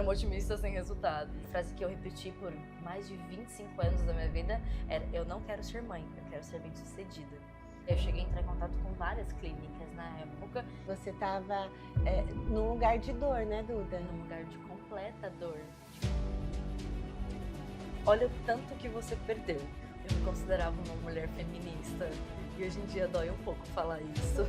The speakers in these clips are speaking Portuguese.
uma otimista sem resultado. A frase que eu repeti por mais de 25 anos da minha vida era: eu não quero ser mãe, eu quero ser bem-sucedida. Eu cheguei a entrar em contato com várias clínicas na época. Você estava num lugar de dor, né, Duda? Num lugar de completa dor. Olha o tanto que você perdeu. Eu me considerava uma mulher feminista e hoje em dia dói um pouco falar isso.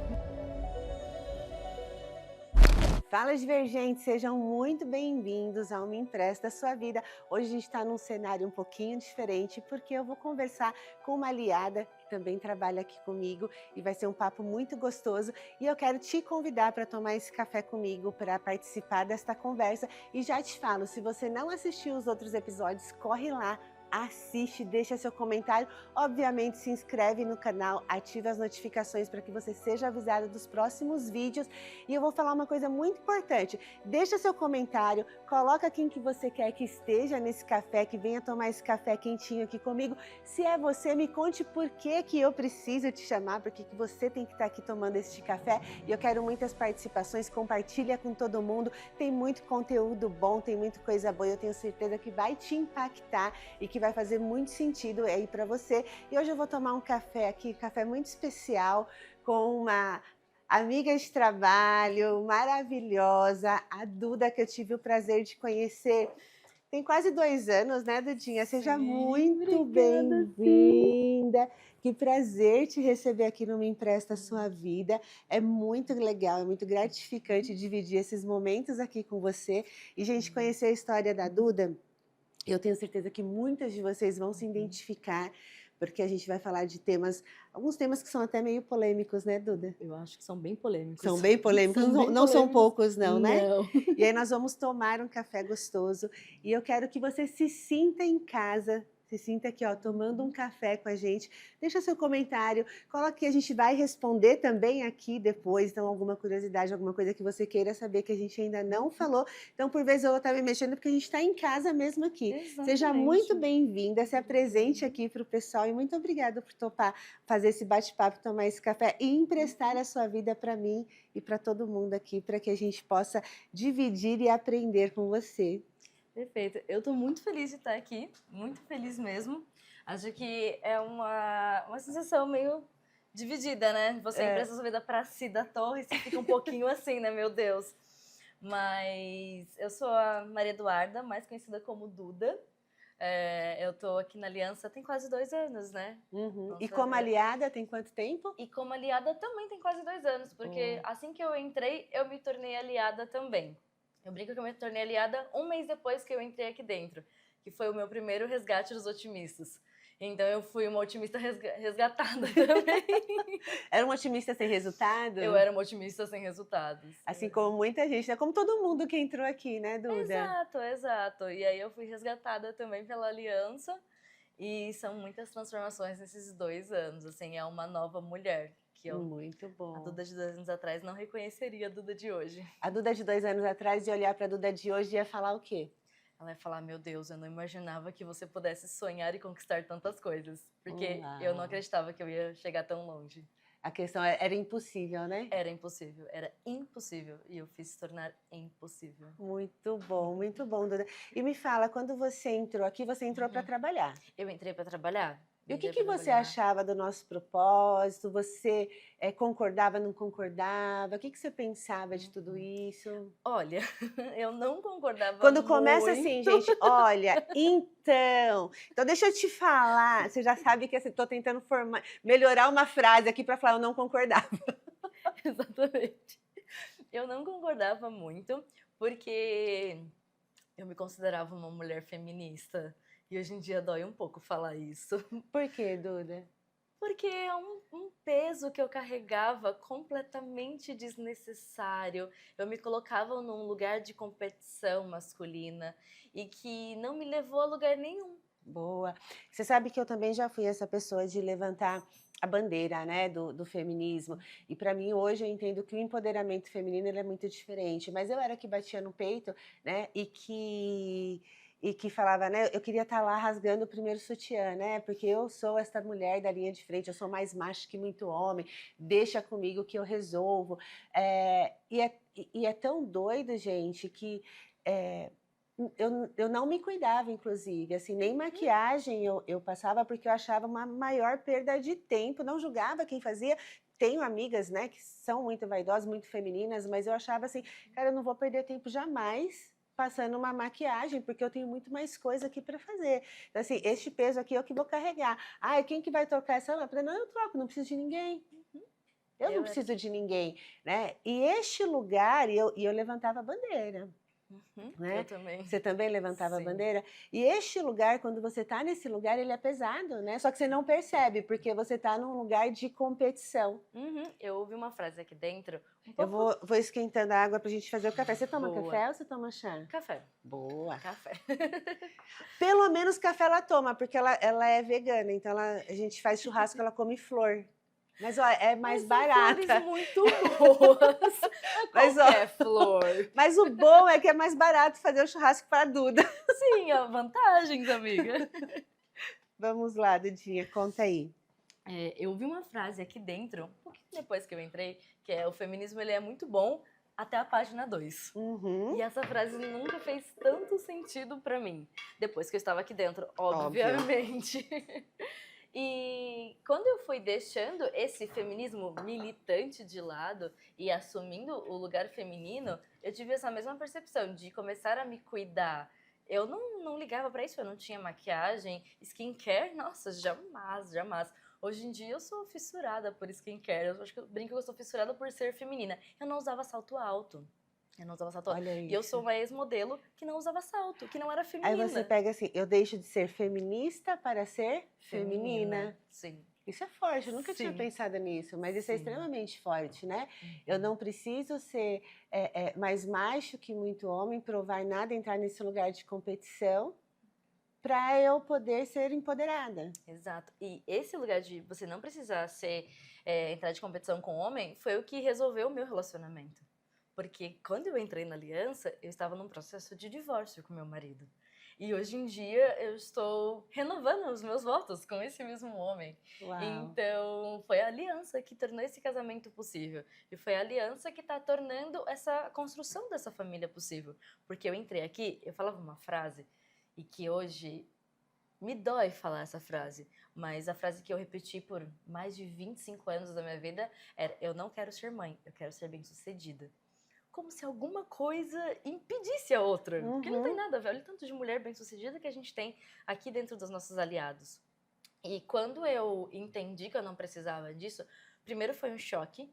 Fala, Divergentes, sejam muito bem-vindos ao Me Empresta Sua Vida. Hoje a gente está num cenário um pouquinho diferente porque eu vou conversar com uma aliada que também trabalha aqui comigo e vai ser um papo muito gostoso. E eu quero te convidar para tomar esse café comigo, para participar desta conversa. E já te falo, se você não assistiu os outros episódios, corre lá. Assiste, deixa seu comentário, obviamente se inscreve no canal, ativa as notificações para que você seja avisado dos próximos vídeos. E eu vou falar uma coisa muito importante, deixa seu comentário, coloca quem que você quer que esteja nesse café, que venha tomar esse café quentinho aqui comigo. Se é você, me conte por que eu preciso te chamar, por que você tem que estar aqui tomando este café. E eu quero muitas participações, compartilha com todo mundo, tem muito conteúdo bom, tem muita coisa boa, eu tenho certeza que vai te impactar e que vai fazer muito sentido aí para você. E hoje eu vou tomar um café aqui, café muito especial, com uma amiga de trabalho maravilhosa, a Duda, que eu tive o prazer de conhecer tem quase 2 anos, né, Dudinha? Seja muito bem-vinda. Que prazer te receber aqui no Me Empresta Sua Vida. É muito legal, é muito gratificante dividir esses momentos aqui com você. E, gente, conhecer a história da Duda, eu tenho certeza que muitas de vocês vão se identificar, porque a gente vai falar de temas, alguns temas que são até meio polêmicos, né, Duda? Eu acho que são bem polêmicos. São bem polêmicos, não são poucos não, né? Não. E aí nós vamos tomar um café gostoso e eu quero que você se sinta em casa, se sinta aqui, ó, tomando um café com a gente. Deixa seu comentário, coloque que a gente vai responder também aqui depois, então alguma curiosidade, alguma coisa que você queira saber que a gente ainda não falou. Então, por vezes eu vou estar me mexendo porque a gente está em casa mesmo aqui. Exatamente. Seja muito bem-vinda, se apresente aqui para o pessoal e muito obrigada por topar fazer esse bate-papo, tomar esse café e emprestar a sua vida para mim e para todo mundo aqui, para que a gente possa dividir e aprender com você. Perfeito. Eu estou muito feliz de estar aqui, muito feliz mesmo. Acho que é uma sensação meio dividida, né? Você empresta sua vida para si da torre, você fica um pouquinho assim, né? Meu Deus. Mas eu sou a Maria Eduarda, mais conhecida como Duda. Eu estou aqui na Aliança tem quase 2 anos, né? Uhum. Nossa, E como aliada, tem quanto tempo? E como aliada também tem quase 2 anos, porque assim que eu entrei, eu me tornei aliada também. Eu brinco que eu me tornei aliada 1 mês depois que eu entrei aqui dentro, que foi o meu primeiro resgate dos otimistas. Então eu fui uma otimista resgatada também. Era uma otimista sem resultado? Eu era uma otimista sem resultados. Assim como muita gente, né? Como todo mundo que entrou aqui, né, Duda? Exato. E aí eu fui resgatada também pela Aliança. E são muitas transformações nesses 2 anos, assim, é uma nova mulher. Que eu, muito bom. A Duda de 2 anos atrás não reconheceria a Duda de hoje. A Duda de 2 anos atrás ia olhar para a Duda de hoje e ia falar o quê? Ela ia falar: meu Deus, eu não imaginava que você pudesse sonhar e conquistar tantas coisas. Porque eu não acreditava que eu ia chegar tão longe. A questão era impossível, né? Era impossível. E eu fiz se tornar impossível. Muito bom, Duda. E me fala, quando você entrou aqui, você entrou para trabalhar? Eu entrei para trabalhar. E o que você achava do nosso propósito? Você concordava, não concordava? O que você pensava de tudo isso? Olha, eu não concordava Quando começa assim, gente, olha, então deixa eu te falar, você já sabe que assim, estou tentando melhorar uma frase aqui para falar eu não concordava. Exatamente. Eu não concordava muito, porque eu me considerava uma mulher feminista. E hoje em dia dói um pouco falar isso. Por quê, Duda? Porque é um peso que eu carregava completamente desnecessário. Eu me colocava num lugar de competição masculina e que não me levou a lugar nenhum. Boa. Você sabe que eu também já fui essa pessoa de levantar a bandeira, né, do feminismo. E para mim hoje eu entendo que o empoderamento feminino ele é muito diferente. Mas eu era que batia no peito, né, e que falava, né, eu queria estar lá rasgando o primeiro sutiã, né, porque eu sou essa mulher da linha de frente, eu sou mais macho que muito homem, deixa comigo que eu resolvo. E é tão doido, gente, que eu não me cuidava, inclusive, assim, nem maquiagem eu passava porque eu achava uma maior perda de tempo, não julgava quem fazia. Tenho amigas, né, que são muito vaidosas, muito femininas, mas eu achava assim, cara, eu não vou perder tempo jamais passando uma maquiagem, porque eu tenho muito mais coisa aqui para fazer. Então, assim, este peso aqui é o que vou carregar. Ah, quem que vai trocar essa lâmpada? Não, eu troco, não preciso de ninguém. Eu não preciso de ninguém, né? E este lugar, e eu levantava a bandeira. Né? Eu também. Você também levantava a Sim. bandeira? E este lugar, quando você está nesse lugar, ele é pesado, né? Só que você não percebe, porque você está num lugar de competição. Eu ouvi uma frase aqui dentro. Eu vou esquentando a água pra gente fazer o café. Você toma Boa. café ou você toma chá? Café. Boa. Café. Pelo menos café ela toma, porque ela é vegana, então a gente faz churrasco, ela come flor. Mas ó, é mais barata. São flores muito boas. Mas, Qualquer flor. Mas o bom é que é mais barato fazer o churrasco para a Duda. Sim, ó, vantagens, amiga. Vamos lá, Dudinha, conta aí. Eu vi uma frase aqui dentro, um pouquinho depois que eu entrei, que é: o feminismo ele é muito bom até a página 2. E essa frase nunca fez tanto sentido pra mim, depois que eu estava aqui dentro, obviamente. E quando eu fui deixando esse feminismo militante de lado e assumindo o lugar feminino, eu tive essa mesma percepção de começar a me cuidar. Eu não ligava pra isso, eu não tinha maquiagem, skincare, nossa, jamais. Hoje em dia eu sou fissurada por skincare, eu acho que eu brinco que eu sou fissurada por ser feminina. Eu não usava salto alto. Olha isso. E eu sou uma ex-modelo que não usava salto, que não era feminina. Aí você pega assim, eu deixo de ser feminista para ser feminina. Sim. Isso é forte, eu nunca tinha pensado nisso, mas isso é extremamente forte, né? Eu não preciso ser mais macho que muito homem, provar nada, entrar nesse lugar de competição para eu poder ser empoderada. Exato. E esse lugar de você não precisar entrar de competição com homem foi o que resolveu o meu relacionamento. Porque quando eu entrei na aliança, eu estava num processo de divórcio com meu marido. E hoje em dia eu estou renovando os meus votos com esse mesmo homem. Uau. Então foi a aliança que tornou esse casamento possível. E foi a aliança que está tornando essa construção dessa família possível. Porque eu entrei aqui, eu falava uma frase, e que hoje me dói falar essa frase, mas a frase que eu repeti por mais de 25 anos da minha vida era: eu não quero ser mãe, eu quero ser bem-sucedida. Como se alguma coisa impedisse a outra. Porque não tem nada a ver. Olha o tanto de mulher bem-sucedida que a gente tem aqui dentro dos nossos aliados. E quando eu entendi que eu não precisava disso, primeiro foi um choque,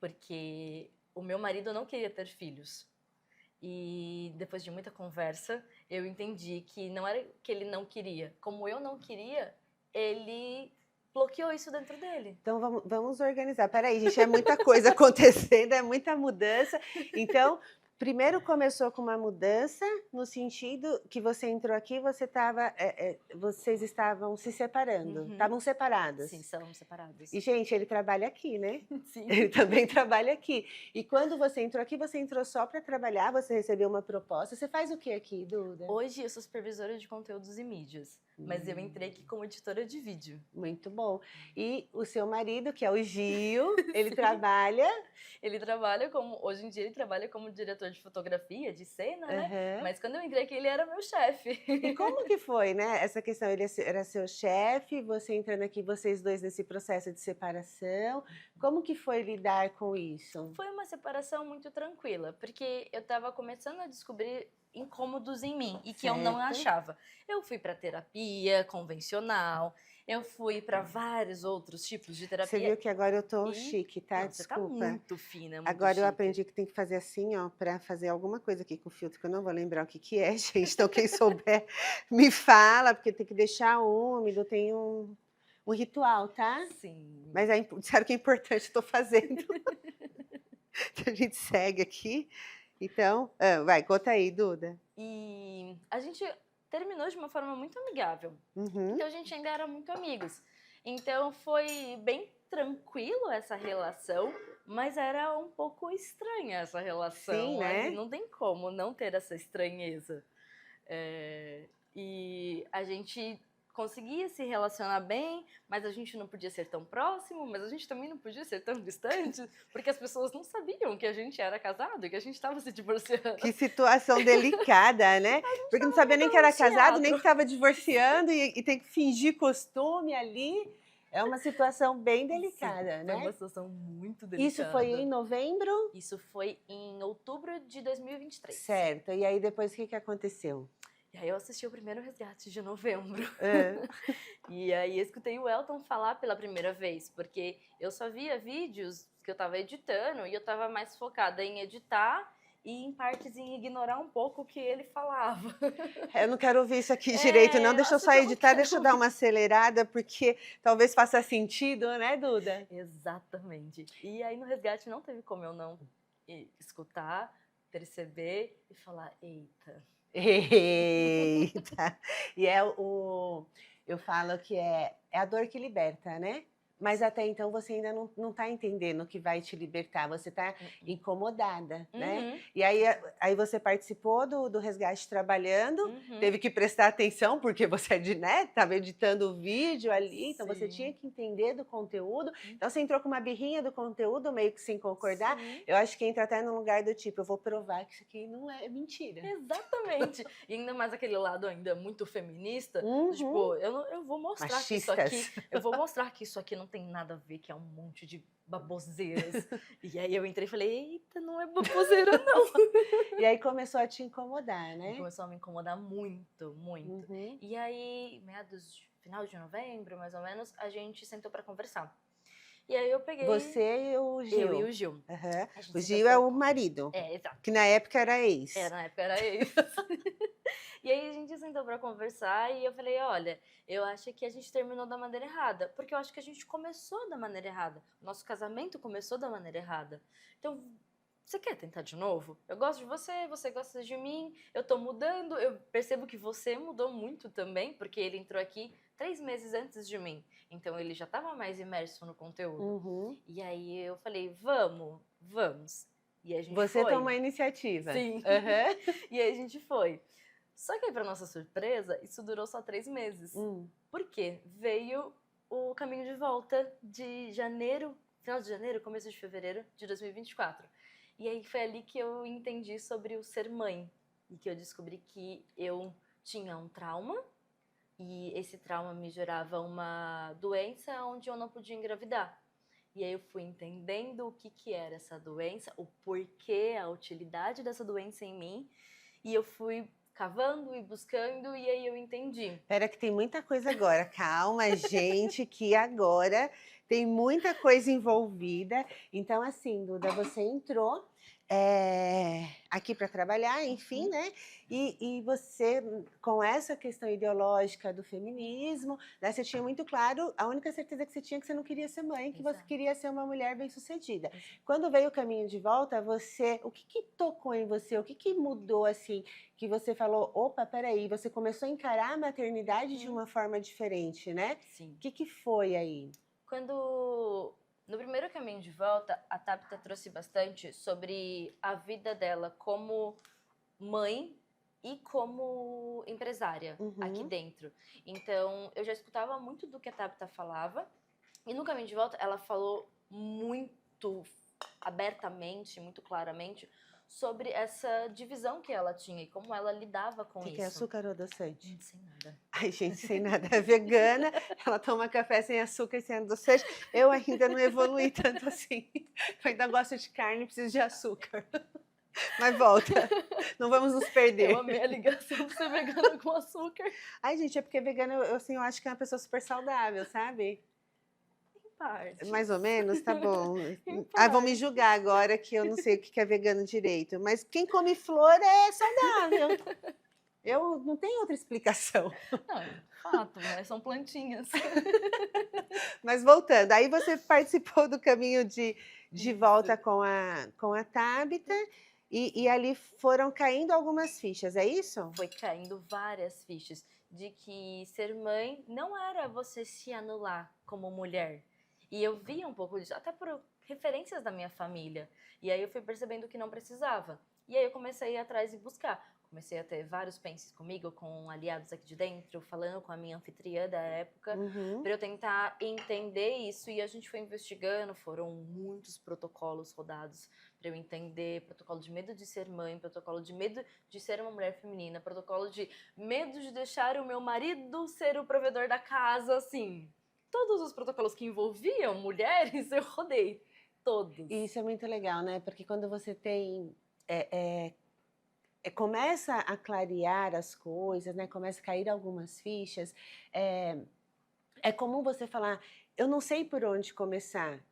porque o meu marido não queria ter filhos. E depois de muita conversa, eu entendi que não era que ele não queria. Como eu não queria, ele bloqueou isso dentro dele. Então vamos organizar. Peraí, gente, é muita coisa acontecendo, é muita mudança. Então, primeiro começou com uma mudança no sentido que você entrou aqui, vocês estavam se separando, estavam separados. Sim, estávamos separados. E, gente, ele trabalha aqui, né? Sim. Ele também trabalha aqui. E quando você entrou aqui, você entrou só para trabalhar, você recebeu uma proposta. Você faz o que aqui, Duda? Hoje eu sou supervisora de conteúdos e mídias, mas eu entrei aqui como editora de vídeo. Muito bom. E o seu marido, que é o Gil, ele trabalha... Ele trabalha hoje em dia ele trabalha como diretor de fotografia, de cena, né? Mas quando eu entrei aqui, ele era meu chefe. E como que foi, né? Essa questão, ele era seu chefe, você entrando aqui, vocês dois nesse processo de separação. Como que foi lidar com isso? Foi uma separação muito tranquila, porque eu estava começando a descobrir incômodos em mim e que eu não achava. Eu fui para terapia convencional, eu fui para vários outros tipos de terapia. Você viu que agora eu tô chique, tá? Não, desculpa. Você tá muito fina, muito agora chique. Eu aprendi que tem que fazer assim, ó, para fazer alguma coisa aqui com o filtro, que eu não vou lembrar o que é, gente. Então quem souber me fala, porque tem que deixar úmido, tem um ritual, tá? Sim. Mas disseram que é importante, estou fazendo. A gente segue aqui. Então, vai, conta aí, Duda. E a gente terminou de uma forma muito amigável. Então a gente ainda era muito amigos. Então foi bem tranquilo essa relação, mas era um pouco estranha essa relação. Sim, né? Não tem como não ter essa estranheza. E a gente conseguia se relacionar bem, mas a gente não podia ser tão próximo, mas a gente também não podia ser tão distante, porque as pessoas não sabiam que a gente era casado e que a gente estava se divorciando. Que situação delicada, né? Porque não sabia nem que era casado, nem que estava divorciando e tem que fingir costume ali. É uma situação bem delicada, Sim, né? foi uma situação muito delicada. Isso foi em novembro? Isso foi em outubro de 2023. Certo. E aí depois o que aconteceu? E aí eu assisti o primeiro resgate de novembro. É. E aí eu escutei o Elton falar pela primeira vez, porque eu só via vídeos que eu tava editando e eu tava mais focada em editar e em partes em ignorar um pouco o que ele falava. Eu não quero ouvir isso aqui direito, não. Deixa eu só editar, deixa eu dar uma acelerada, porque talvez faça sentido, né, Duda? Exatamente. E aí no resgate não teve como eu não escutar, perceber e falar, eita. Eita! E eu falo que é a dor que liberta, né? Mas até então você ainda não está entendendo o que vai te libertar, você está incomodada, né? E aí você participou do resgate trabalhando, teve que prestar atenção, porque você é né? Estava editando o vídeo ali, então você tinha que entender do conteúdo. Então você entrou com uma birrinha do conteúdo, meio que sem concordar. Eu acho que entra até no lugar do tipo, eu vou provar que isso aqui não é mentira. Exatamente. E ainda mais aquele lado ainda muito feminista, tipo, eu vou mostrar que isso aqui, eu vou mostrar que isso aqui não tem nada a ver, que é um monte de baboseiras. E aí eu entrei e falei, eita, não é baboseira não. E aí começou a te incomodar, né? E começou a me incomodar muito, muito. E aí, final de novembro, mais ou menos, a gente sentou pra conversar. E aí eu peguei... Você e o Gil. Eu e o Gil. O Gil é o marido. É, exato. Que na época era ex. Na época era ex. E aí a gente sentou pra conversar e eu falei, olha, eu acho que a gente terminou da maneira errada, porque eu acho que a gente começou da maneira errada. O nosso casamento começou da maneira errada. Então, você quer tentar de novo? Eu gosto de você, você gosta de mim, eu tô mudando, eu percebo que você mudou muito também, porque ele entrou aqui 3 meses antes de mim. Então ele já estava mais imerso no conteúdo. E aí eu falei, vamos. E a gente Você foi. tomou a iniciativa. Sim. E aí a gente foi. Só que aí, pra nossa surpresa, isso durou só 3 meses. Por quê? Veio o caminho de volta de janeiro, final de janeiro, começo de fevereiro de 2024. E aí foi ali que eu entendi sobre o ser mãe. E que eu descobri que eu tinha um trauma. E esse trauma me gerava uma doença onde eu não podia engravidar. E aí eu fui entendendo o que era essa doença, o porquê, a utilidade dessa doença em mim. E eu fui cavando e buscando, e aí eu entendi. Espera que tem muita coisa agora. Calma, gente, que agora tem muita coisa envolvida. Então, assim, Duda, você entrou aqui para trabalhar, enfim, né? E você, com essa questão ideológica do feminismo, né, você tinha muito claro, a única certeza que você tinha é que você não queria ser mãe, que você queria ser uma mulher bem-sucedida. Quando veio o caminho de volta, o que tocou em você? O que mudou, assim, que você falou, opa, peraí, você começou a encarar a maternidade de uma forma diferente, né? Sim. O que foi aí? No primeiro caminho de volta, a Tabita trouxe bastante sobre a vida dela como mãe e como empresária aqui dentro. Então, eu já escutava muito do que a Tabita falava, e no caminho de volta ela falou muito abertamente, muito claramente, sobre essa divisão que ela tinha e como ela lidava com isso. Que é açúcar ou adoçante? Sem nada. Ai, gente, sem nada. É vegana, ela toma café sem açúcar e sem adoçante. Eu ainda não evoluí tanto assim. Eu ainda gosto de carne e preciso de açúcar. Mas volta, não vamos nos perder. Eu amei a ligação de ser vegana com açúcar. Ai, gente, é porque vegana, eu acho que é uma pessoa super saudável, sabe? Mais ou menos, tá bom. Vão me julgar agora que eu não sei o que é vegano direito. Mas quem come flor é saudável. Eu não tenho outra explicação. Não, fato, né? São plantinhas. Mas voltando, aí você participou do caminho de volta com a Tabita e ali foram caindo algumas fichas, é isso? Foi caindo várias fichas de que ser mãe não era você se anular como mulher. E eu via um pouco disso, até por referências da minha família. E aí eu fui percebendo que não precisava. E aí eu comecei a ir atrás e buscar. comecei a ter vários penses comigo, com aliados aqui de dentro, falando com a minha anfitriã da época, para eu tentar entender isso. E a gente foi investigando, foram muitos protocolos rodados para eu entender: protocolo de medo de ser mãe, protocolo de medo de ser uma mulher feminina, protocolo de medo de deixar o meu marido ser o provedor da casa, assim. Todos os protocolos que envolviam mulheres, eu rodei. Todos. E isso é muito legal, né? Porque quando você tem... começa a clarear as coisas, né? Começa a cair algumas fichas. É comum você falar, eu não sei por onde começar,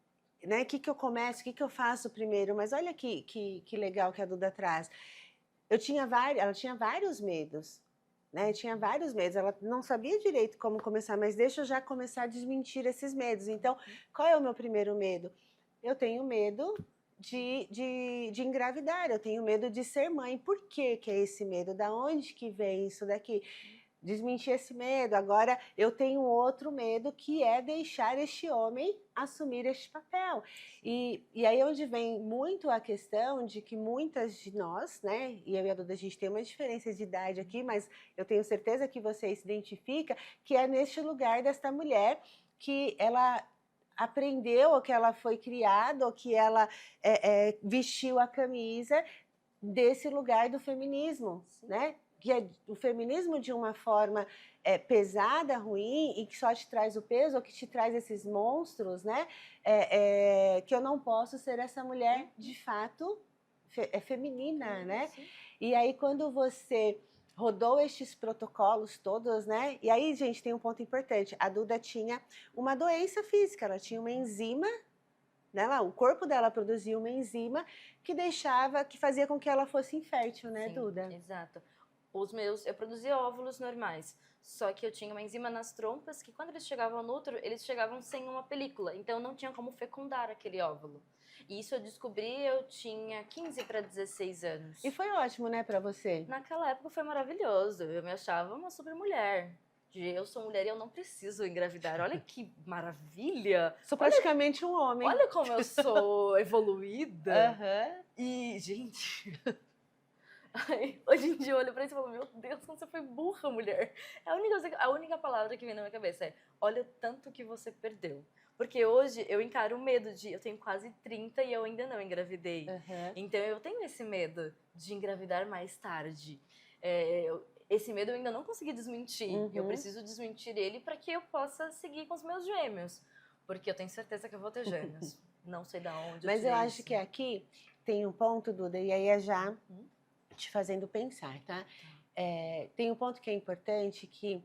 né? O que eu começo, o que eu faço primeiro? Mas olha que legal que a Duda traz. Ela tinha vários medos, né? Tinha vários medos. Ela não sabia direito como começar, mas deixa eu já começar a desmentir esses medos. Então, qual é o meu primeiro medo? Eu tenho medo de engravidar, eu tenho medo de ser mãe. Por que é esse medo? Da onde que vem isso daqui? Desmentir esse medo. Agora eu tenho outro medo, que é deixar este homem assumir este papel. E aí é onde vem muito a questão de que muitas de nós, né, e eu e a Duda, a gente tem uma diferença de idade aqui, mas eu tenho certeza que você se identifica, que é neste lugar desta mulher que ela aprendeu, ou que ela foi criada, ou que ela vestiu a camisa desse lugar do feminismo, né? Que é o feminismo de uma forma pesada, ruim, e que só te traz o peso, ou que te traz esses monstros, né? Que eu não posso ser essa mulher de fato feminina, né? Sim. E aí quando você rodou estes protocolos todos, né? E aí, gente, tem um ponto importante. A Duda tinha uma doença física, ela tinha uma enzima, né? O corpo dela produzia uma enzima que fazia com que ela fosse infértil, né, Sim, Duda? exato. Eu produzia óvulos normais, só que eu tinha uma enzima nas trompas que, quando eles chegavam no útero, eles chegavam sem uma película, então não tinha como fecundar aquele óvulo. E isso eu descobri, eu tinha 15 para 16 anos. E foi ótimo, né, pra você? Naquela época foi maravilhoso, eu me achava uma super mulher. Eu sou mulher e eu não preciso engravidar. Olha que maravilha! Sou praticamente um homem. Olha como eu sou evoluída. Aham. E, gente, hoje em dia eu olho pra isso e falo: meu Deus, como você foi burra, mulher. A única palavra que vem na minha cabeça é: olha o tanto que você perdeu. Porque hoje eu encaro o medo eu tenho quase 30 e eu ainda não engravidei. Aham. Então eu tenho esse medo de engravidar mais tarde. Esse medo eu ainda não consegui desmentir. Eu Uhum. preciso desmentir ele para que eu possa seguir com os meus gêmeos. Porque eu tenho certeza que eu vou ter gêmeos. Não sei da onde Mas eu tirei acho isso. que aqui tem um ponto, Duda, e aí é já te fazendo pensar, tá? Tem um ponto que é importante, que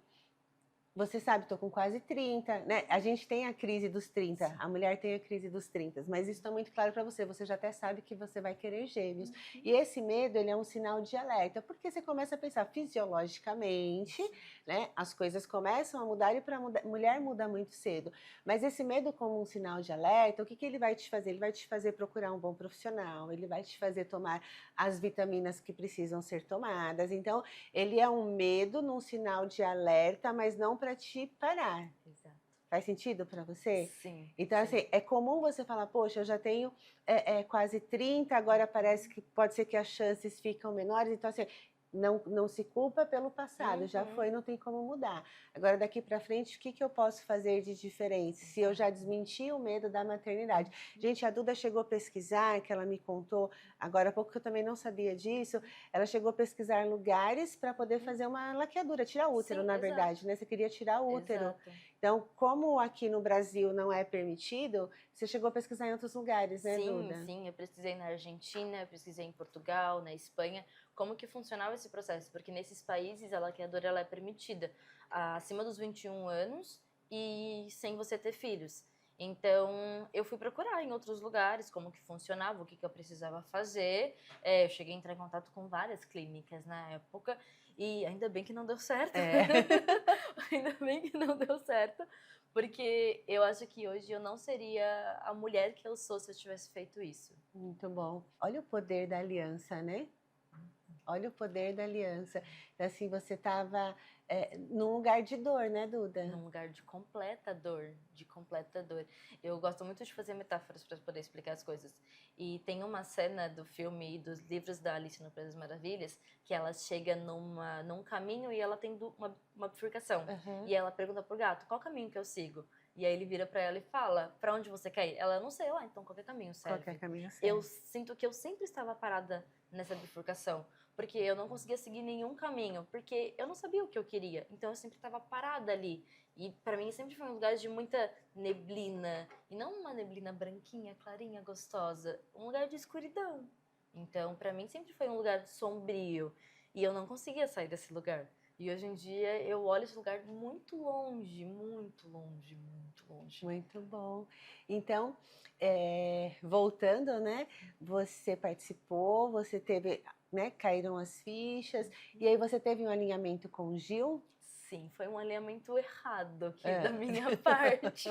você sabe, estou com quase 30, né? A gente tem a crise dos 30, Sim. a mulher tem a crise dos 30, mas isso está muito claro para você, você já até sabe que você vai querer gêmeos. E esse medo, ele é um sinal de alerta, porque você começa a pensar fisiologicamente, né? As coisas começam a mudar, e para mulher muda muito cedo. Mas esse medo, como um sinal de alerta, o que ele vai te fazer? Ele vai te fazer procurar um bom profissional, ele vai te fazer tomar as vitaminas que precisam ser tomadas. Então, ele é um medo num sinal de alerta, mas não para te parar. Exato. Faz sentido para você? Sim. Então, sim. assim, é comum você falar: poxa, eu já tenho quase 30, agora parece que pode ser que as chances ficam menores. Então, assim, não se culpa pelo passado, já foi, não tem como mudar. Agora, daqui para frente, o que eu posso fazer de diferente? Se eu já desmenti o medo da maternidade. Gente, a Duda chegou a pesquisar, que ela me contou agora há pouco, que eu também não sabia disso, ela chegou a pesquisar lugares para poder fazer uma laqueadura, tirar o útero, Sim, na exato. verdade, né? Você queria tirar o útero. Exato. Então, como aqui no Brasil não é permitido, você chegou a pesquisar em outros lugares, né, Sim, Duda? sim. Eu pesquisei na Argentina, eu pesquisei em Portugal, na Espanha, como que funcionava esse processo. Porque nesses países a laqueadura ela é permitida acima dos 21 anos e sem você ter filhos. Então, eu fui procurar em outros lugares como que funcionava, o que eu precisava fazer. Eu cheguei a entrar em contato com várias clínicas na época e ainda bem que não deu certo. Ainda bem que não deu certo, porque eu acho que hoje eu não seria a mulher que eu sou se eu tivesse feito isso. Muito bom. Olha o poder da aliança, né? Olha o poder da aliança. Então, assim, você estava num lugar de dor, né, Duda? Num lugar de completa dor, de completa dor. Eu gosto muito de fazer metáforas para poder explicar as coisas. E tem uma cena do filme e dos livros da Alice no País das Maravilhas que ela chega num caminho e ela tem uma bifurcação. Uhum. E ela pergunta pro gato, qual caminho que eu sigo? E aí ele vira pra ela e fala, pra onde você quer ir? Ela, não sei lá, então qualquer caminho serve. Qualquer caminho serve. Eu sinto que eu sempre estava parada nessa bifurcação, porque eu não conseguia seguir nenhum caminho, porque eu não sabia o que eu queria, então eu sempre estava parada ali. E pra mim sempre foi um lugar de muita neblina, e não uma neblina branquinha, clarinha, gostosa, um lugar de escuridão. Então, pra mim sempre foi um lugar sombrio, e eu não conseguia sair desse lugar. E hoje em dia eu olho esse lugar muito longe, muito longe, muito longe. Muito bom. Então, voltando, né? Você participou, você teve, né? Caíram as fichas, e aí você teve um alinhamento com o Gil? Sim, foi um alinhamento errado aqui da minha parte.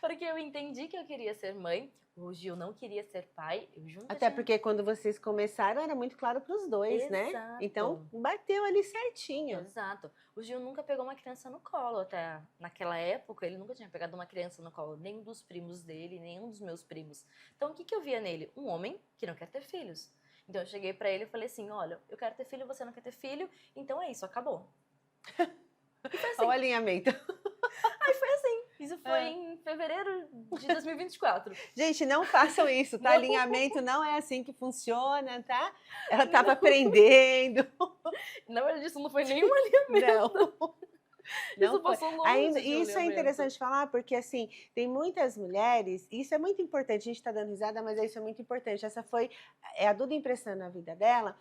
Porque eu entendi que eu queria ser mãe, o Gil não queria ser pai. Eu nunca Até tinha... porque quando vocês começaram era muito claro para os dois, né? Exato. Então bateu ali certinho. Exato. O Gil nunca pegou uma criança no colo, até naquela época ele nunca tinha pegado uma criança no colo, nenhum dos primos dele, nenhum dos meus primos. Então o que que eu via nele? Um homem que não quer ter filhos. Então eu cheguei pra ele e falei assim, olha, eu quero ter filho, você não quer ter filho, então é isso, acabou. E foi assim. Olha o alinhamento. Aí foi assim. Isso foi em fevereiro de 2024. Gente, não façam isso, tá? Alinhamento não é assim que funciona, tá? Ela estava aprendendo. Na verdade, isso não foi nenhum alinhamento. Não. Isso passou longe Ainda, de um isso é alinhamento. interessante falar, porque assim, tem muitas mulheres, e isso é muito importante, a gente está dando risada, mas isso é muito importante. Essa foi a Duda impressão na vida dela.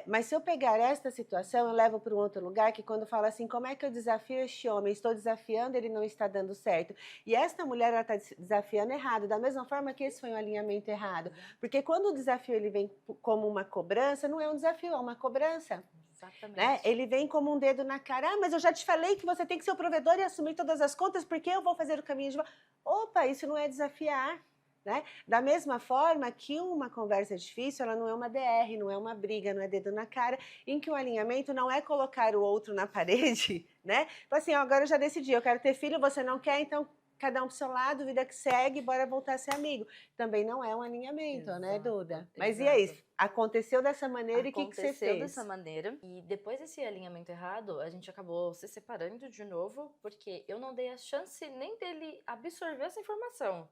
Mas se eu pegar esta situação, eu levo para um outro lugar, que quando fala assim, como é que eu desafio este homem? Estou desafiando, ele não está dando certo. E esta mulher, ela está desafiando errado, da mesma forma que esse foi um alinhamento errado. Porque quando o desafio ele vem como uma cobrança, não é um desafio, é uma cobrança. Exatamente. Né? Ele vem como um dedo na cara, mas eu já te falei que você tem que ser o provedor e assumir todas as contas, porque eu vou fazer o caminho de volta. Opa, isso não é desafiar. Né? Da mesma forma que uma conversa difícil, ela não é uma DR, não é uma briga, não é dedo na cara, em que o alinhamento não é colocar o outro na parede, né? Tipo assim, ó, agora eu já decidi, eu quero ter filho, você não quer, então cada um pro seu lado, vida que segue, bora voltar a ser amigo. Também não é um alinhamento, Exato, né, Duda? Mas exato. e aí, aconteceu dessa maneira e o que você fez? Aconteceu dessa maneira e depois desse alinhamento errado, a gente acabou se separando de novo, porque eu não dei a chance nem dele absorver essa informação.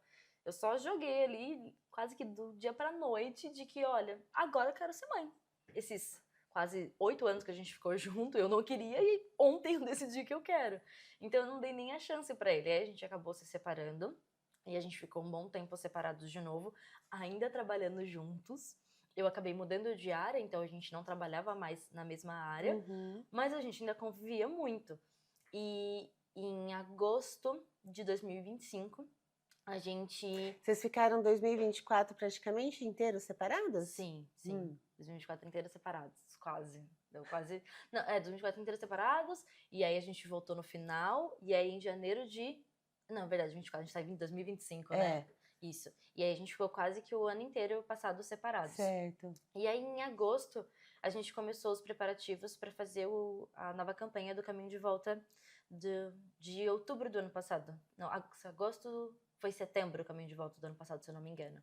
Eu só joguei ali, quase que do dia pra noite, de que, olha, agora eu quero ser mãe. Esses quase 8 anos que a gente ficou junto, eu não queria e ontem eu decidi que eu quero. Então eu não dei nem a chance pra ele. Aí a gente acabou se separando e a gente ficou um bom tempo separados de novo, ainda trabalhando juntos. Eu acabei mudando de área, então a gente não trabalhava mais na mesma área, mas a gente ainda convivia muito. E em agosto de 2025, a gente... Vocês ficaram 2024 praticamente inteiro separados? Sim, sim. 2024 inteiro separados, quase. Deu quase... Não, 2024 inteiro separados, e aí a gente voltou no final, e aí em janeiro de... Não, verdade, 24, a gente tá em 2025, né? Isso. E aí a gente ficou quase que o ano inteiro passado separados. Certo. E aí em agosto, a gente começou os preparativos para fazer a nova campanha do Caminho de Volta de outubro do ano passado. Não, agosto... Foi setembro o Caminho de Volta do ano passado, se eu não me engano.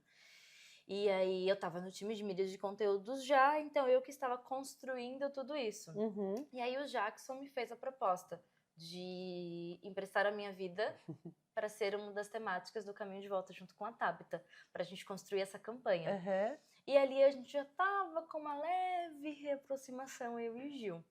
E aí eu tava no time de mídias de conteúdos já, então eu que estava construindo tudo isso. E aí o Jackson me fez a proposta de emprestar a minha vida para ser uma das temáticas do Caminho de Volta junto com a Tabita, pra gente construir essa campanha. E ali a gente já tava com uma leve reaproximação, eu e o Gil.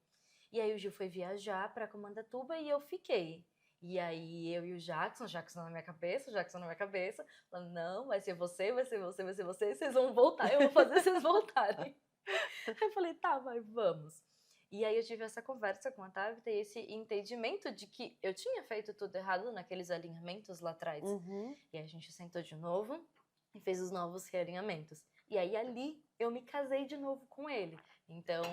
E aí o Gil foi viajar pra Comandatuba e eu fiquei. E aí eu e o Jackson na minha cabeça, falando, não, vai ser você, vai ser você, vai ser você, vocês vão voltar, eu vou fazer vocês voltarem. Eu falei, tá, vai, vamos. E aí eu tive essa conversa com a Tabita e esse entendimento de que eu tinha feito tudo errado naqueles alinhamentos lá atrás. E aí a gente sentou de novo e fez os novos realinhamentos. E aí ali eu me casei de novo com ele. Então...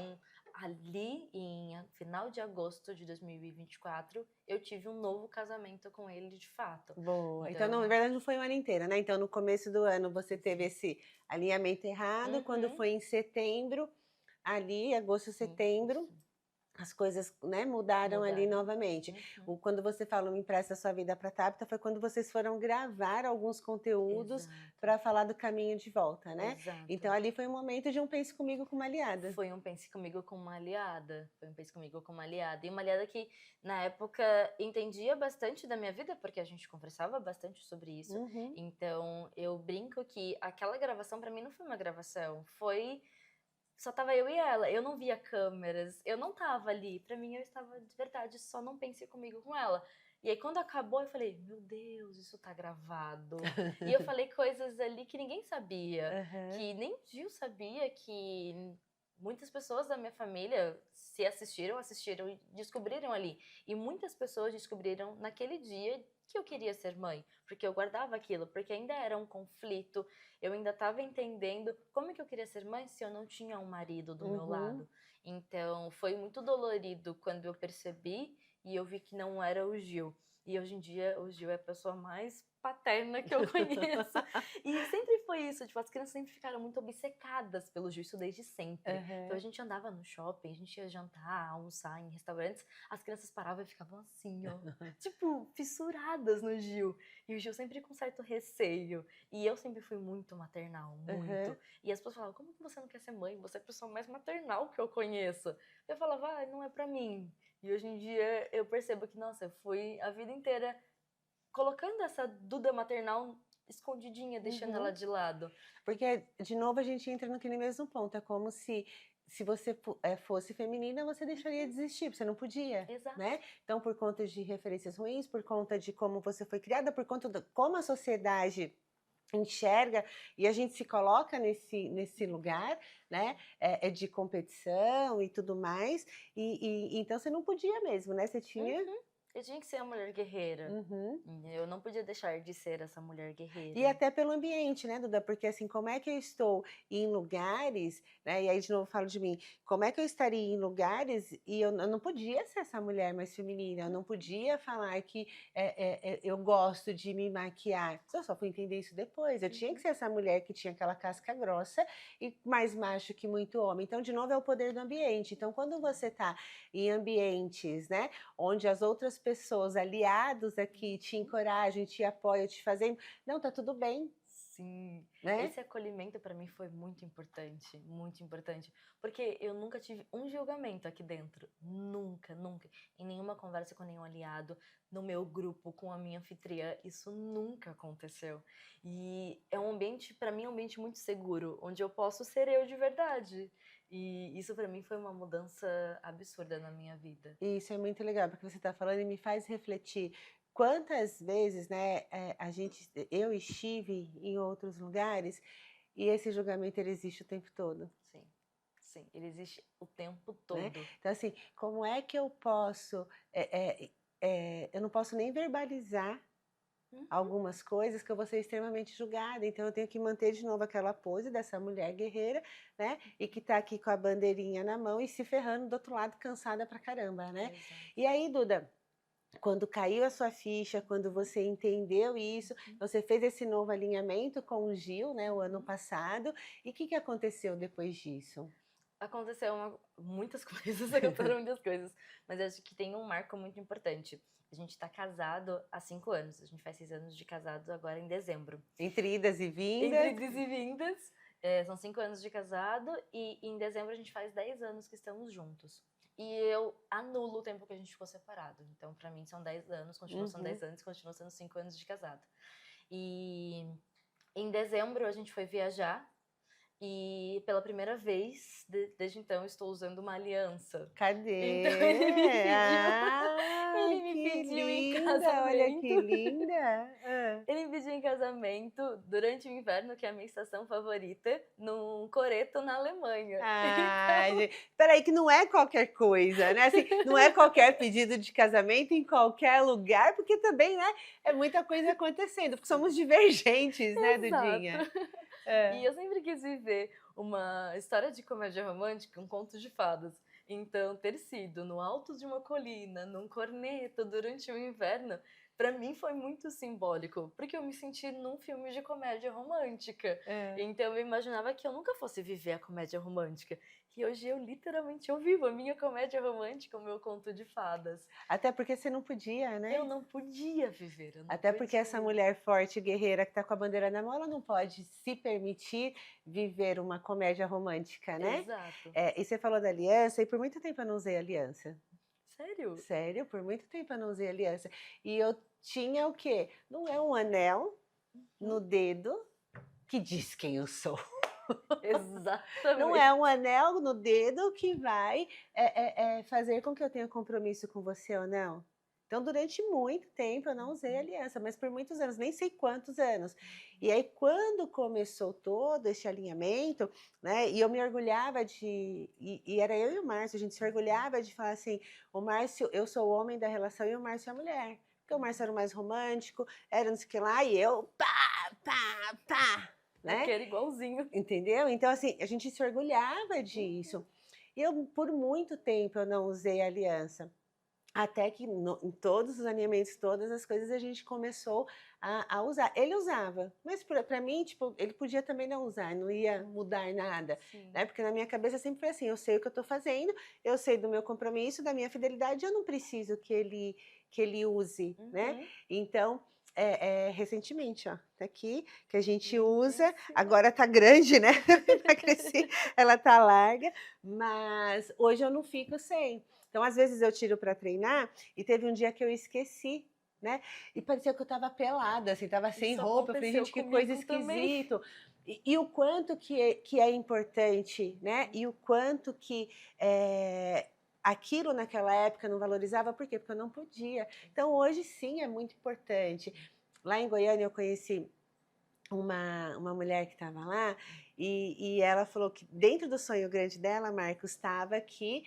Ali, em final de agosto de 2024, eu tive um novo casamento com ele de fato. Boa. Então, na verdade, não foi um ano inteiro, né? Então, no começo do ano, você teve esse alinhamento errado. Quando foi em setembro, ali, agosto, setembro, as coisas, né, mudaram ali Mudaram. novamente. Uhum. Quando você falou Me Empresta Sua Vida para Tabita, foi quando vocês foram gravar alguns conteúdos Exato, para falar do caminho de volta, né? exato. Então ali foi um momento de um Pense Comigo com uma aliada. Foi um Pense Comigo com uma aliada, foi um Pense Comigo com uma aliada. E uma aliada que, na época, entendia bastante da minha vida, porque a gente conversava bastante sobre isso. Uhum, Então, eu brinco que aquela gravação, pra mim, não foi uma gravação, foi... Só tava eu e ela, eu não via câmeras, eu não tava ali. Pra mim, eu estava de verdade só não Pense Comigo com ela. E aí, quando acabou, eu falei, meu Deus, isso tá gravado. E eu falei coisas ali que ninguém sabia, aham, que nem o Gil sabia, que muitas pessoas da minha família, se assistiram e descobriram ali. E muitas pessoas descobriram naquele dia que eu queria ser mãe, porque eu guardava aquilo, porque ainda era um conflito, eu ainda estava entendendo como é que eu queria ser mãe se eu não tinha um marido do meu uhum. lado. Então, foi muito dolorido quando eu percebi e eu vi que não era o Gil. E hoje em dia, o Gil é a pessoa mais paterna que eu conheço. E sempre foi isso, tipo, as crianças sempre ficaram muito obcecadas pelo Gil, isso desde sempre. Então a Aham. gente andava no shopping, a gente ia jantar, almoçar em restaurantes, as crianças paravam e ficavam assim, ó, tipo, fissuradas no Gil. E o Gil sempre com certo receio. E eu sempre fui muito maternal, Aham. muito. E as pessoas falavam, como que você não quer ser mãe? Você é a pessoa mais maternal que eu conheço. Eu falava, ah, não é pra mim. E hoje em dia eu percebo que, nossa, eu fui a vida inteira colocando essa Duda maternal escondidinha, deixando ela Uhum. de lado. Porque, de novo, a gente entra naquele mesmo ponto. É como se você fosse feminina, você deixaria de existir, você não podia, Exato. né? Então, por conta de referências ruins, por conta de como você foi criada, por conta de como a sociedade enxerga e a gente se coloca nesse lugar, né? É de competição e tudo mais. Então você não podia mesmo, né? Você tinha. Uhum. Eu tinha que ser a mulher guerreira. Uhum. Eu não podia deixar de ser essa mulher E guerreira. até pelo ambiente, né, Duda? Porque assim, como é que eu estou em lugares, né? E aí de novo eu falo de mim, como é que eu estaria em lugares e eu não podia ser essa mulher mais feminina, eu não podia falar que eu gosto de me maquiar. Eu só fui entender isso depois. Eu tinha que Uhum. ser essa mulher que tinha aquela casca grossa e mais macho que muito homem. Então, de novo, é o poder do ambiente. Então, quando você está em ambientes, né, onde as outras pessoas, aliados aqui, te Uhum. encorajam, te apoiam, te fazem não, tá tudo bem, Sim, né? esse acolhimento pra mim foi muito importante, porque eu nunca tive um julgamento aqui dentro, nunca, nunca, em nenhuma conversa com nenhum aliado, no meu grupo com a minha anfitriã, isso nunca aconteceu. E é um ambiente, pra mim, é um ambiente muito seguro, onde eu posso ser eu de verdade. E isso pra mim foi uma mudança absurda na minha vida. E isso é muito legal, porque você está falando e me faz refletir quantas vezes, né, eu estive em outros lugares e esse julgamento ele existe o tempo todo, Sim, sim, ele existe o tempo né? todo. Então, assim, como é que eu posso, eu não posso nem verbalizar Uhum, algumas coisas que eu vou ser extremamente julgada, então eu tenho que manter de novo aquela pose dessa mulher guerreira, né, e que tá aqui com a bandeirinha na mão e se ferrando do outro lado cansada pra caramba, né. exato. E aí, Duda, quando caiu a sua ficha, quando você entendeu isso, Uhum, você fez esse novo alinhamento com o Gil, né, o ano uhum. passado, e o que que aconteceu depois disso? Aconteceu muitas coisas, aconteceram muitas coisas, mas eu acho que tem um marco muito importante. A gente tá casado há 5 anos, a gente faz 6 anos de casados agora em dezembro. Entre idas e Entre vindas, idas e vindas, são 5 anos de casado e em dezembro a gente faz 10 anos que estamos juntos. E eu anulo o tempo que a gente ficou separado. Então, pra mim, são 10 anos, continua sendo uhum, 10 anos, continua sendo 5 anos de casado. E em dezembro a gente foi viajar e pela primeira vez, desde então, estou usando uma aliança. Então cadê? Ah, ele me que pediu em linda, olha casamento. que linda. Hã. Ele me pediu em casamento durante o inverno, que é a minha estação favorita, num coreto na Alemanha. Ai, Então, gen espera aí que não é qualquer coisa, né, assim, não é qualquer pedido de casamento em qualquer lugar, porque também, né, é muita coisa acontecendo, porque somos sim, divergentes, né, exato. Dudinha? E Hã. eu sempre quis viver uma história de comédia romântica, um conto de fadas. Então, ter sido no alto de uma colina, num corneto, durante o inverno, Pra mim foi muito simbólico, porque eu me senti num filme de comédia romântica. É. Então eu imaginava que eu nunca fosse viver a comédia romântica. E hoje eu vivo a minha comédia romântica, o meu conto de fadas. Até porque você não podia, Eu né? não podia viver, eu não Até porque essa podia. mulher forte, guerreira, que está com a bandeira na mão, ela não pode se permitir viver uma comédia romântica, né? Exato. E você falou da aliança, e por muito tempo eu não usei aliança. Sério? Sério, por muito tempo eu não usei aliança. E eu tinha o quê? Não é um anel no dedo que diz quem eu sou. Não Exatamente. é um anel no dedo que vai fazer com que eu tenha compromisso com você ou não. Então, durante muito tempo eu não usei aliança, mas por muitos anos, nem sei quantos anos. E aí, quando começou todo esse alinhamento, né, e eu me orgulhava e era eu e o Márcio, a gente se orgulhava de falar assim, o Márcio, eu sou o homem da relação e o Márcio é a mulher. Porque o Márcio era o mais romântico, era não sei o que lá, e eu, pá, né? Porque era igualzinho. Entendeu? Então, assim, a gente se orgulhava disso. E eu, por muito tempo, eu não usei aliança. Até que em todos os alinhamentos, todas as coisas, a gente começou a usar. Ele usava, mas para mim, tipo, ele podia também não usar, não ia mudar nada. Sim. Né? Porque na minha cabeça sempre foi assim, eu sei o que eu estou fazendo, eu sei do meu compromisso, da minha fidelidade, eu não preciso que ele use, né? Então, recentemente, ó, tá aqui, que a gente usa, agora tá grande, né? Tá crescendo, ela tá larga, mas hoje eu não fico sem. Então, às vezes eu tiro para treinar e teve um dia que eu esqueci, né? E parecia que eu estava pelada, assim, estava sem Isso roupa. Eu falei, aconteceu gente, que coisa comigo também. esquisito. E o quanto que é importante, né? E o quanto que aquilo naquela época não valorizava, por quê? Porque eu não podia. Então, hoje sim é muito importante. Lá em Goiânia eu conheci uma mulher que estava lá e ela falou que dentro do sonho grande dela, Marcos, estava que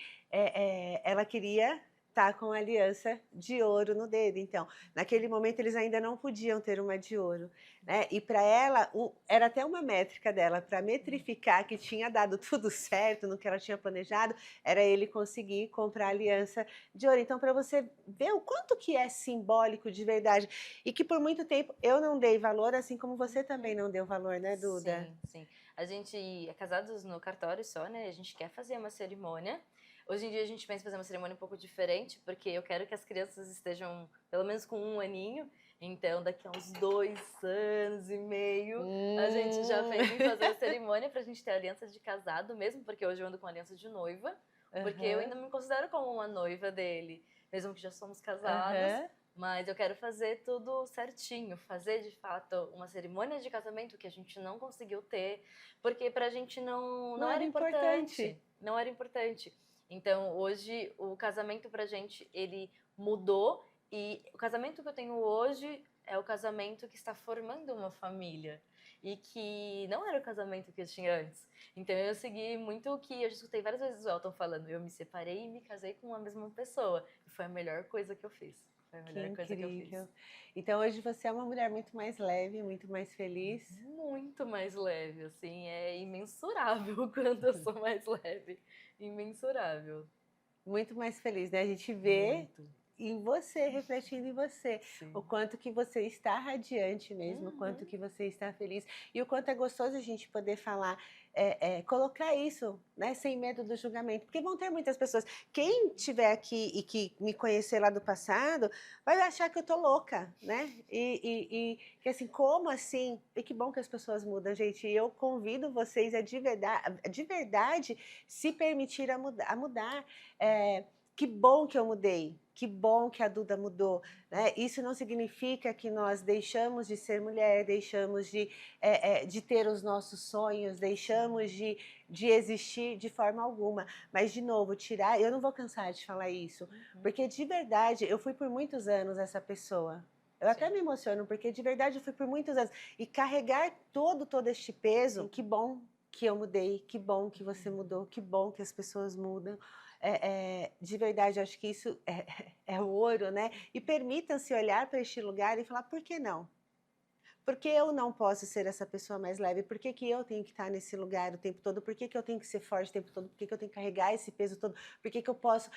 ela queria estar com a aliança de ouro no dedo. Então, naquele momento eles ainda não podiam ter uma de ouro, né? E para ela era até uma métrica dela para metrificar que tinha dado tudo certo no que ela tinha planejado, era ele conseguir comprar a aliança de ouro. Então, para você ver o quanto que é simbólico de verdade e que por muito tempo eu não dei valor, assim como você também não deu valor, né, Duda? Sim, sim. A gente é casados no cartório só, né? A gente quer fazer uma cerimônia. Hoje em dia a gente pensa em fazer uma cerimônia um pouco diferente, porque eu quero que as crianças estejam pelo menos com 1 aninho. Então, daqui a uns 2 anos e meio, a gente já pensa em fazer a cerimônia pra gente ter aliança de casado mesmo, porque hoje eu ando com aliança de noiva, porque eu ainda me considero como uma noiva dele, mesmo que já somos casados. Mas eu quero fazer tudo certinho, fazer de fato uma cerimônia de casamento que a gente não conseguiu ter, porque pra gente não era importante. Não era importante. Então, hoje, o casamento pra gente, ele mudou e o casamento que eu tenho hoje é o casamento que está formando uma família e que não era o casamento que eu tinha antes. Então, eu segui muito o que eu já escutei várias vezes o Elton falando, eu me separei e me casei com a mesma pessoa. E foi a melhor coisa que eu fiz. Foi a melhor coisa que eu fiz. Então hoje você é uma mulher muito mais leve, muito mais feliz. Muito mais leve, assim, é imensurável o quanto eu sou mais leve. Imensurável. Muito mais feliz, né? A gente vê Muito. em você, refletindo em você, Sim. o quanto que você está radiante mesmo, o quanto que você está feliz e o quanto é gostoso a gente poder falar, colocar isso, né, sem medo do julgamento, porque vão ter muitas pessoas, quem estiver aqui e que me conhecer lá do passado, vai achar que eu tô louca, né, e que assim, como assim? E que bom que as pessoas mudam, gente, e eu convido vocês a de verdade se permitir a mudar. Que bom que eu mudei, que bom que a Duda mudou, né? Isso não significa que nós deixamos de ser mulher, deixamos de ter os nossos sonhos, deixamos de existir de forma alguma. Mas, de novo, eu não vou cansar de falar isso, porque de verdade, eu fui por muitos anos essa pessoa. Eu até me emociono, porque de verdade eu fui por muitos anos. E carregar todo este peso, que bom que eu mudei, que bom que você mudou, que bom que as pessoas mudam. De verdade, acho que isso é ouro, né? E permitam-se olhar para este lugar e falar, por que não? Por que eu não posso ser essa pessoa mais leve? Por que eu tenho que estar nesse lugar o tempo todo? Por que eu tenho que ser forte o tempo todo? Por que eu tenho que carregar esse peso todo? Por que eu posso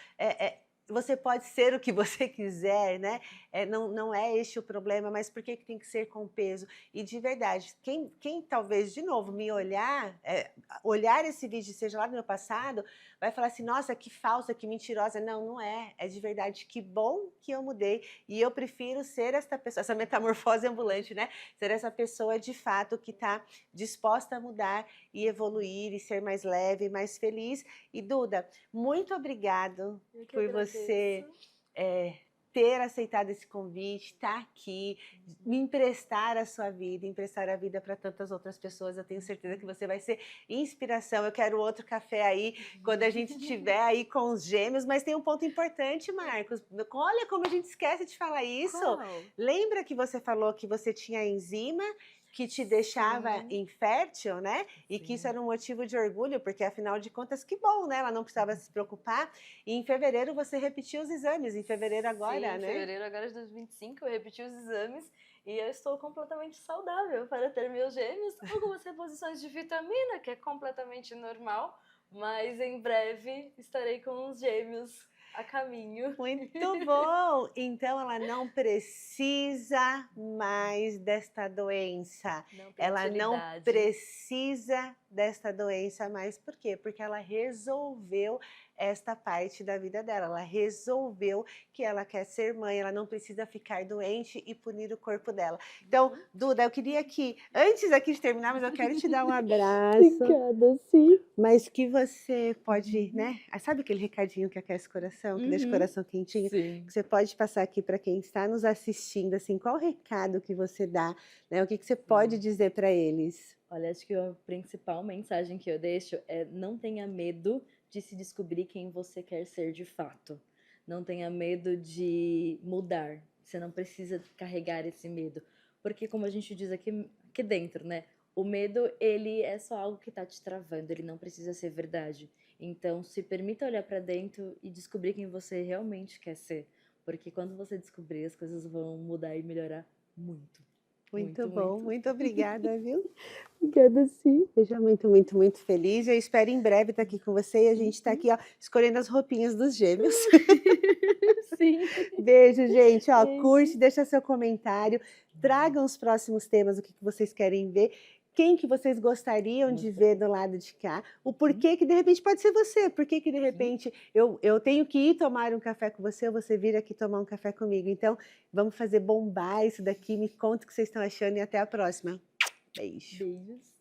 você pode ser o que você quiser, né? Não é este o problema, mas por que tem que ser com peso? E de verdade, quem talvez, de novo, me olhar esse vídeo, seja lá do meu passado, vai falar assim, nossa, que falsa, que mentirosa. Não, não é. É de verdade, que bom que eu mudei. E eu prefiro ser essa pessoa, essa metamorfose ambulante, né? Ser essa pessoa, de fato, que está disposta a mudar e evoluir e ser mais leve, mais feliz. E, Duda, muito obrigado Eu que por você ter aceitado esse convite, estar aqui, me emprestar a sua vida, emprestar a vida para tantas outras pessoas. Eu tenho certeza que você vai ser inspiração. Eu quero outro café aí, quando a gente estiver aí com os gêmeos. Mas tem um ponto importante, Marcos. Olha como a gente esquece de falar isso. Qual? Lembra que você falou que você tinha enzima que te deixava infértil, né? E que isso era um motivo de orgulho, porque afinal de contas, que bom, né? Ela não precisava se preocupar. E em fevereiro você repetiu os exames, em fevereiro agora, Sim, né? em fevereiro agora de 2025 eu repeti os exames e eu estou completamente saudável para ter meus gêmeos. Algumas reposições de vitamina, que é completamente normal, mas em breve estarei com os gêmeos a caminho. Muito bom! Então ela não precisa mais desta doença. Não tem Ela não utilidade. precisa desta doença mais. Por quê? Porque ela resolveu esta parte da vida dela. Ela resolveu que ela quer ser mãe, ela não precisa ficar doente e punir o corpo dela. Então, Duda, eu queria que, antes aqui de terminar, mas eu quero te dar um abraço. Obrigada, sim. Mas que você pode, né? Sabe aquele recadinho que aquece o coração, que deixa o coração quentinho? Sim. Que você pode passar aqui para quem está nos assistindo, assim, qual o recado que você dá, né? O que você pode dizer para eles? Olha, acho que a principal mensagem que eu deixo é não tenha medo de se descobrir quem você quer ser de fato. Não tenha medo de mudar. Você não precisa carregar esse medo. Porque como a gente diz aqui dentro, né? O medo, ele é só algo que tá te travando, ele não precisa ser verdade. Então, se permita olhar para dentro e descobrir quem você realmente quer ser. Porque quando você descobrir, as coisas vão mudar e melhorar muito. Muito bom, muito obrigada, viu? Obrigada, sim. Seja muito, muito, muito feliz. Eu espero em breve estar aqui com você e a gente está aqui, ó, escolhendo as roupinhas dos gêmeos. Sim. Beijo, gente. Ó, Beijo. curte, deixa seu comentário, tragam os próximos temas, o que vocês querem ver. Quem que vocês gostariam de ver do lado de cá? O porquê que de repente pode ser você. Por que de repente eu tenho que ir tomar um café com você ou você vir aqui tomar um café comigo? Então, vamos fazer bombar isso daqui. Me conta o que vocês estão achando e até a próxima. Beijo. Beijos.